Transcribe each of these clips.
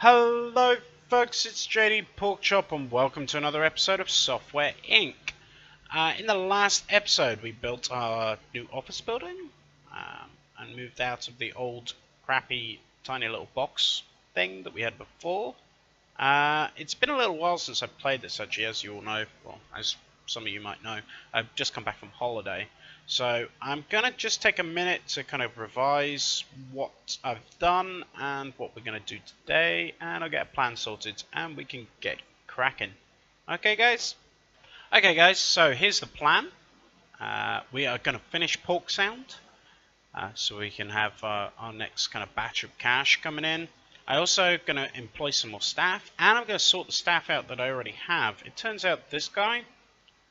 Hello folks, it's JDporkchop and welcome to another episode of Software Inc. In the last episode we built our new office building and moved out of the old crappy tiny little box thing that we had before. It's been a little while since I've played this actually, as you all know, well, as some of you might know. I've just come back from holiday. So I'm going to just take a minute to kind of revise what I've done and what we're going to do today, and I'll get a plan sorted and we can get cracking. Okay guys? Okay guys, so here's the plan. We are going to finish Pork Sound so we can have our next kind of batch of cash coming in. I'm also going to employ some more staff, and I'm going to sort the staff out that I already have. It turns out this guy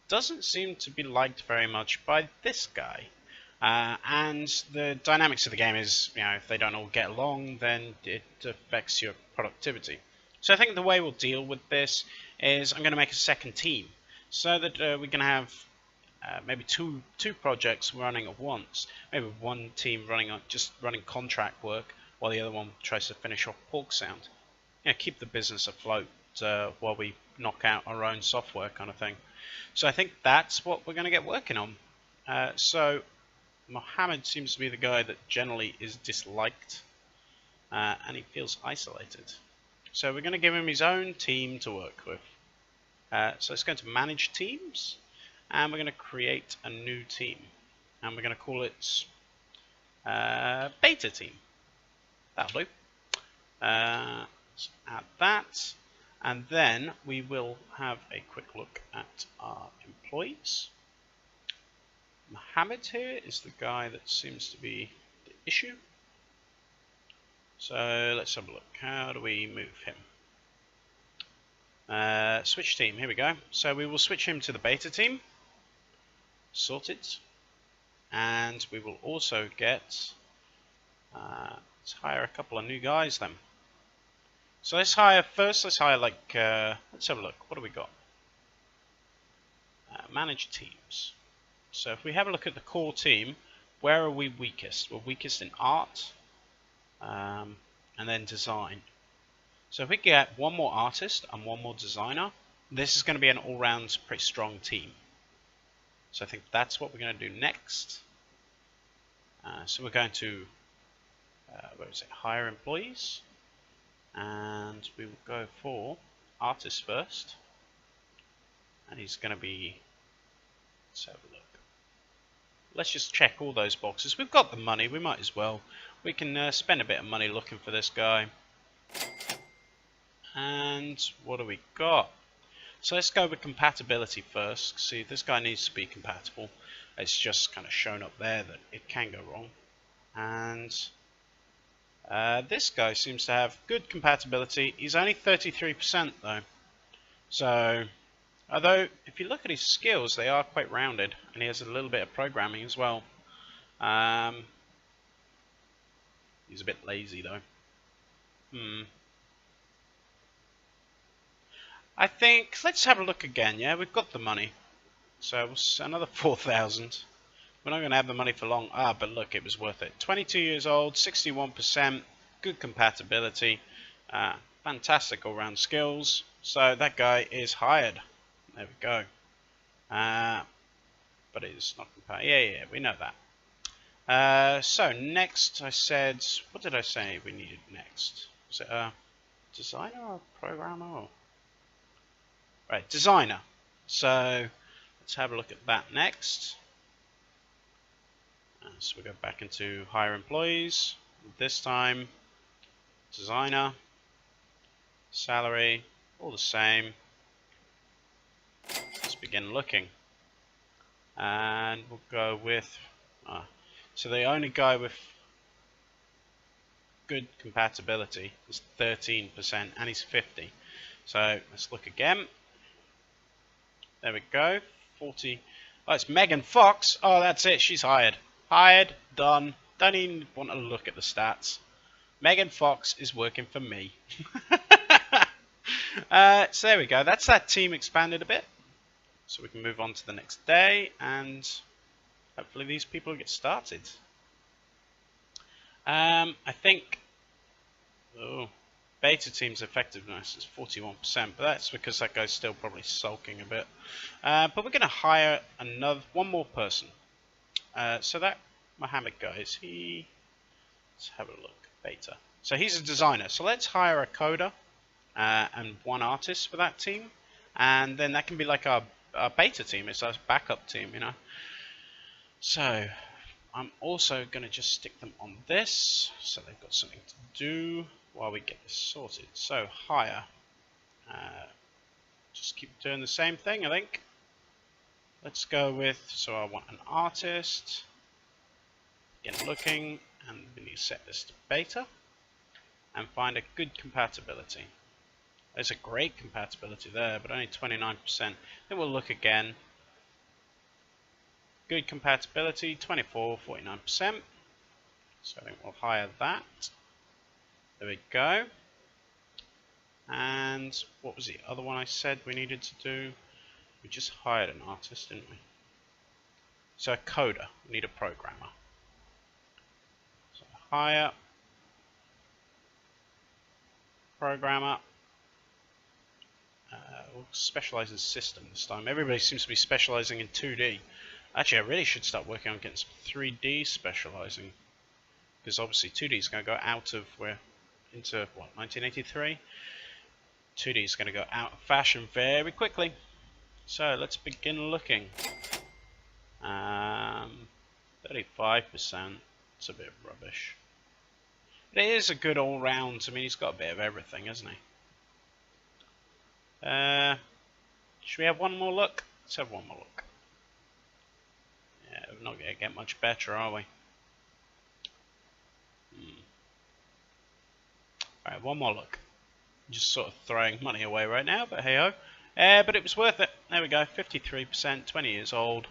doesn't seem to be liked very much by this guy, and the dynamics of the game is, you know, if they don't all get along, then it affects your productivity. So I think the way we'll deal with this is I'm going to make a second team, so that we can have maybe two projects running at once. Maybe one team just running contract work, while the other one tries to finish off Pork Sound. Keep the business afloat while we knock out our own software kind of thing. So I think that's what we're going to get working on. So Mohammed seems to be the guy that generally is disliked, and he feels isolated. So we're going to give him his own team to work with. So let's go to manage teams, and we're going to create a new team, and we're going to call it beta team. That'll do. Let's add that. And then we will have a quick look at our employees. Mohammed here is the guy that seems to be the issue. So let's have a look. How do we move him? Switch team, here we go. So we will switch him to the beta team. Sorted. And we will also get, let's hire a couple of new guys then. So let's hire like, let's have a look, what do we got? Manage teams. So if we have a look at the core team, where are we weakest? We're weakest in art, and then design. So if we get one more artist and one more designer, this is going to be an all-round pretty strong team. So I think that's what we're going to do next. So we're going to, where is it, hire employees. And we will go for artist first, and he's going to be, let's have a look. Let's just check all those boxes. We've got the money, we might as well. We can spend a bit of money looking for this guy. And what do we got? So let's go with compatibility first. See, this guy needs to be compatible. It's just kind of shown up there that it can go wrong. And this guy seems to have good compatibility. He's only 33% though. So, although if you look at his skills, they are quite rounded, and he has a little bit of programming as well. He's a bit lazy though. I think let's have a look again. Yeah, we've got the money, so another 4,000. We're not going to have the money for long. But look, it was worth it. 22 years old, 61%, good compatibility, fantastic all-round skills. So that guy is hired. There we go. But it's not compatible. Yeah, we know that. So next, I said, what did I say we needed next? Was it a designer or a programmer? Or? Right, designer. So let's have a look at that next. So we go back into hire employees. This time, designer, salary, all the same. Let's begin looking. And we'll go with, so the only guy with good compatibility is 13%, and he's 50. So let's look again. There we go, 40. Oh, it's Megan Fox. Oh, that's it, she's hired. Hired, done, don't even want to look at the stats. Megan Fox is working for me. So there we go, that's that team expanded a bit. So we can move on to the next day, and hopefully these people get started. I think, beta team's effectiveness is 41%, but that's because that guy's still probably sulking a bit. But we're going to hire one more person. So that Mohammed guy, let's have a look. Beta. So he's a designer. So let's hire a coder and one artist for that team, and then that can be like our beta team. It's our backup team, you know. So I'm also going to just stick them on this, so they've got something to do while we get this sorted. So hire. Just keep doing the same thing, I think. Let's go with, so I want an artist. Get looking, and we need to set this to beta. And find a good compatibility. There's a great compatibility there, but only 29%. Then we'll look again. Good compatibility, 24, 49%. So I think we'll hire that. There we go. And what was the other one I said we needed to do? We just hired an artist, didn't we? So a coder, we need a programmer. So hire programmer. We'll specialize in system this time. Everybody seems to be specializing in 2D. Actually, I really should start working on getting some 3D specializing, because obviously 2D is going to go out of, we're into what, 1983? 2D is going to go out of fashion very quickly. So let's begin looking. 35%. It's a bit rubbish. But it is a good all-round. I mean, he's got a bit of everything, hasn't he? Should we have one more look? Let's have one more look. Yeah, we're not going to get much better, are we? Alright, one more look. Just sort of throwing money away right now, but hey ho. But it was worth it. There we go, 53%, 20 years old.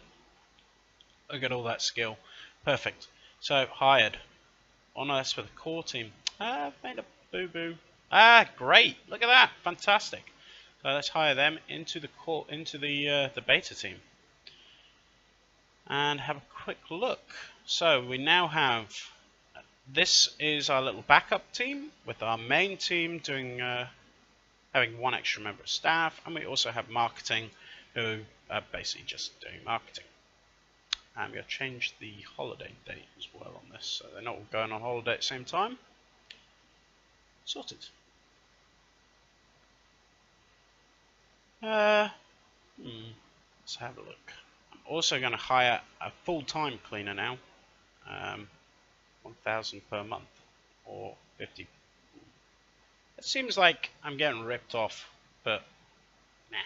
Look at all that skill. Perfect. So, hired. Oh no, that's for the core team. I've made a boo-boo. Great. Look at that. Fantastic. So let's hire them into the core, into the beta team. And have a quick look. So we now have, this is our little backup team, with our main team doing having one extra member of staff, and we also have marketing, who are basically just doing marketing. And we'll change the holiday date as well on this, so they're not all going on holiday at the same time. Sorted. Let's have a look. I'm also going to hire a full-time cleaner now. 1,000 per month, or 50. It seems like I'm getting ripped off, but nah.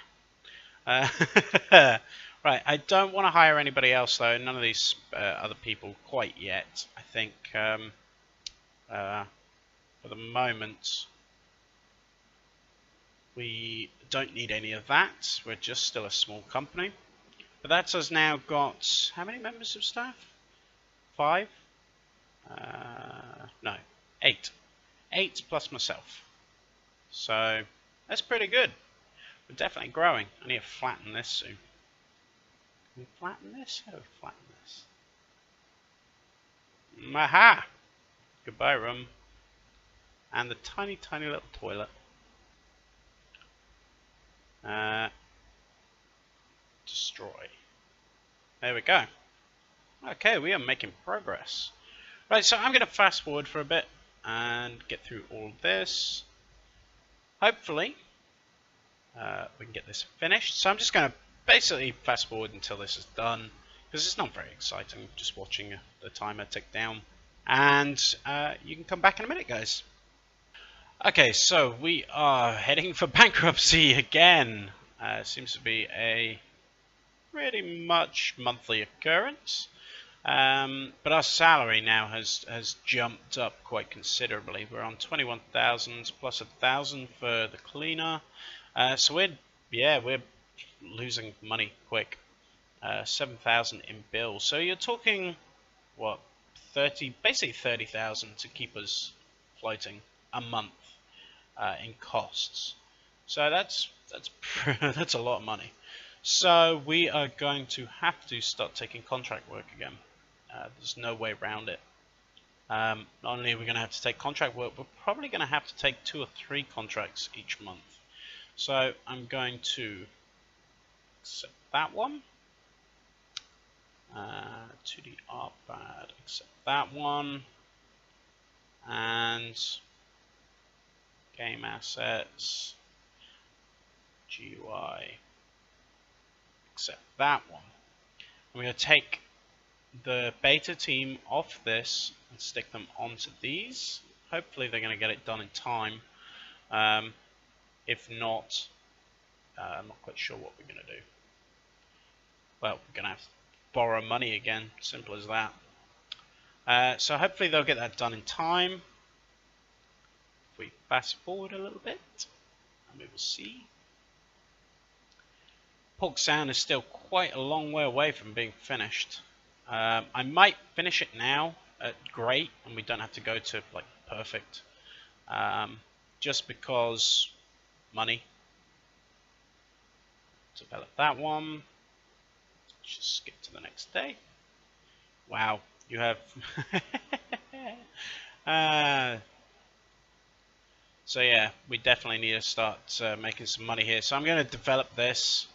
Right, I don't want to hire anybody else though. None of these other people quite yet. I think for the moment we don't need any of that. We're just still a small company. But that's us now got, how many members of staff? 5? No, 8. 8 plus myself. So that's pretty good. We're definitely growing. I need to flatten this soon. Can we flatten this? How do we flatten this? Aha! Goodbye, room. And the tiny, tiny little toilet. Destroy. There we go. Okay, we are making progress. Right, so I'm going to fast forward for a bit and get through all of this. Hopefully, we can get this finished. So I'm just going to basically fast forward until this is done, because it's not very exciting just watching the timer tick down. And you can come back in a minute, guys. Okay, so we are heading for bankruptcy again. Seems to be a pretty much monthly occurrence. But our salary now has jumped up quite considerably. We're on 21,000 plus 1,000 for the cleaner. So we're losing money quick. 7,000 in bills. So you're talking what, basically 30,000 to keep us floating a month in costs. So that's that's a lot of money. So we are going to have to start taking contract work again. There's no way around it. Not only are we going to have to take contract work, we're probably going to have to take 2 or 3 contracts each month. So I'm going to accept that one. 2D art pad, accept that one. And game assets, GUI, accept that one. I'm going to take the beta team off this and stick them onto these. Hopefully they're going to get it done in time. If not, I'm not quite sure what we're going to do. Well, we're going to have to borrow money again, simple as that. So hopefully they'll get that done in time. If we fast forward a little bit, and we will see. Pork Sound is still quite a long way away from being finished. I might finish it now at great, and we don't have to go to like perfect, just because money. Develop that one. Just skip to the next day. Wow, you have. So yeah, we definitely need to start making some money here. So I'm going to develop this.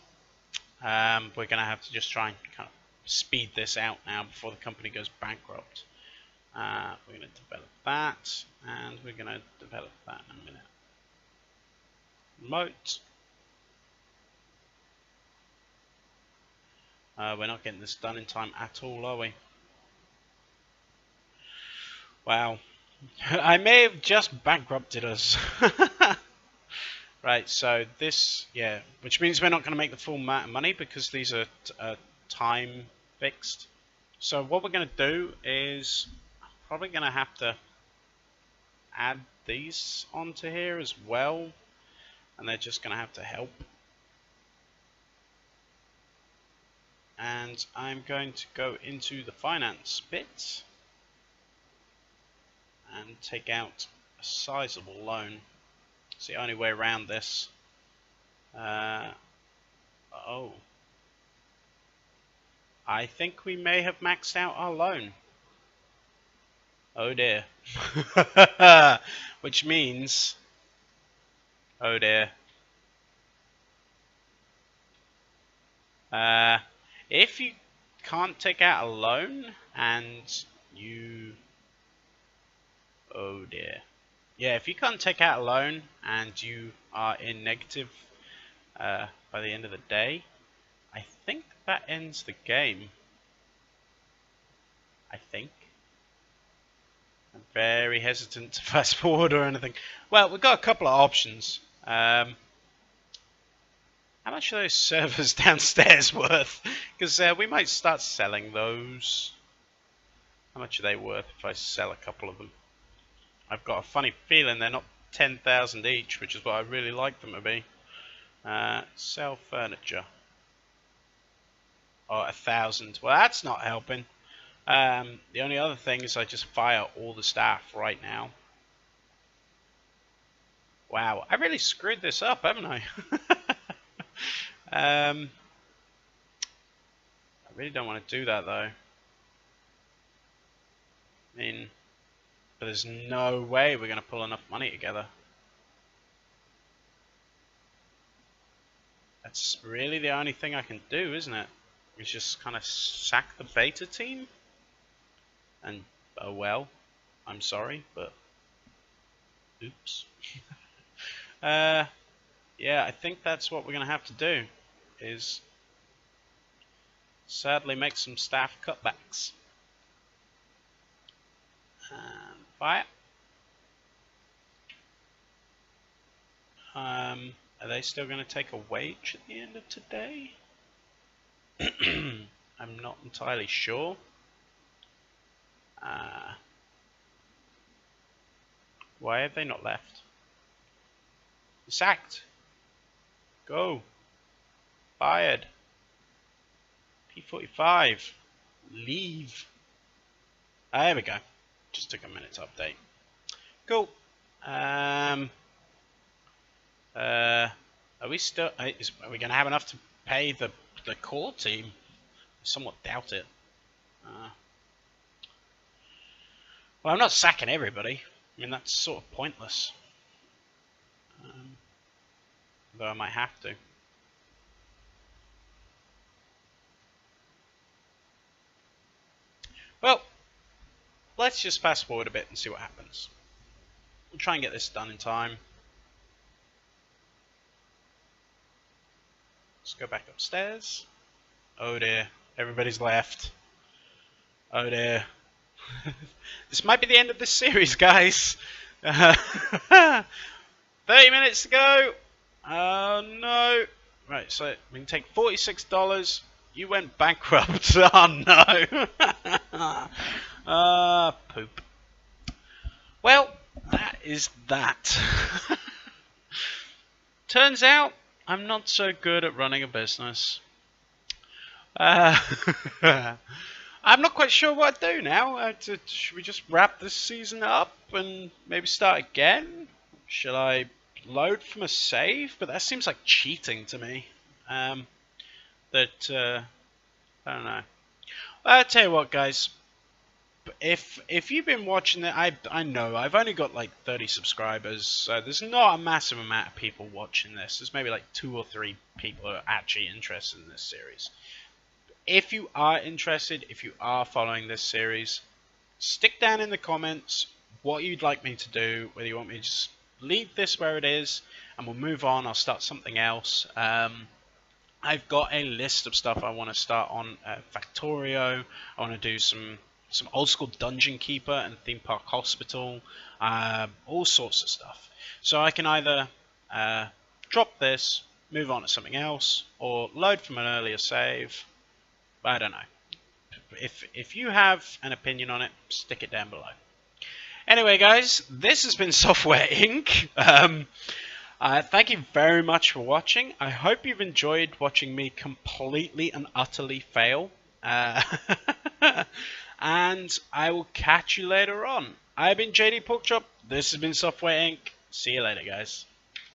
We're going to have to just try and kind of speed this out now before the company goes bankrupt. We're going to develop that, and we're going to develop that in a minute. Remote. We're not getting this done in time at all, are we? Wow. I may have just bankrupted us. Right, so this, yeah, which means we're not going to make the full amount of money because these are time fixed. So what we're going to do is probably going to have to add these onto here as well, and they're just going to have to help. And I'm going to go into the finance bit and take out a sizable loan. It's the only way around this. Oh. I think we may have maxed out our loan. Oh dear. Which means... Oh dear. If you can't take out a loan and you... Oh dear. Yeah, if you can't take out a loan and you are in negative by the end of the day, I think that ends the game. I think. I'm very hesitant to fast forward or anything. Well, we've got a couple of options. How much are those servers downstairs worth? Because we might start selling those. How much are they worth if I sell a couple of them? I've got a funny feeling they're not 10,000 each, which is what I really like them to be. Sell furniture. Oh, 1,000. Well, that's not helping. The only other thing is I just fire all the staff right now. Wow, I really screwed this up, haven't I? I really don't want to do that, though. I mean... But there's no way we're going to pull enough money together. That's really the only thing I can do, isn't it? Is just kind of sack the beta team? And, oh well, I'm sorry, but... Oops. Yeah, I think that's what we're going to have to do. Is... sadly make some staff cutbacks. And fire. Are they still going to take a wage at the end of today? I'm not entirely sure. Why have they not left? Sacked. Go. Fired. P45. Leave. There we go. Just took a minute to update. Cool. Are we still? Are we going to have enough to pay the core team? I somewhat doubt it. Well, I'm not sacking everybody. I mean, that's sort of pointless. Though I might have to. Well, let's just fast forward a bit and see what happens. We'll try and get this done in time. Let's go back upstairs. Oh dear, everybody's left. Oh dear. This might be the end of this series, guys. 30 minutes to go. Oh no. Right, so we can take $46. You went bankrupt. Oh no. Poop. Well, that is that. Turns out I'm not so good at running a business. I'm not quite sure what to do now. Should we just wrap this season up and maybe start again? Should I load from a save? But that seems like cheating to me. I don't know. I'll tell you what, guys. If you've been watching it, I know I've only got like 30 subscribers, so there's not a massive amount of people watching this. There's maybe like 2 or 3 people who are actually interested in this series. If you are interested, if you are following this series, stick down in the comments what you'd like me to do, whether you want me to just leave this where it is and we'll move on. I'll start something else. I've got a list of stuff I want to start on Factorio. I want to do some old school Dungeon Keeper and Theme Park Hospital, all sorts of stuff. So I can either drop this, move on to something else, or load from an earlier save. I don't know. If you have an opinion on it, stick it down below. Anyway, guys, this has been Software Inc. Thank you very much for watching. I hope you've enjoyed watching me completely and utterly fail. And I will catch you later on. I've been JDporkchop. This has been Software Inc. See you later, guys.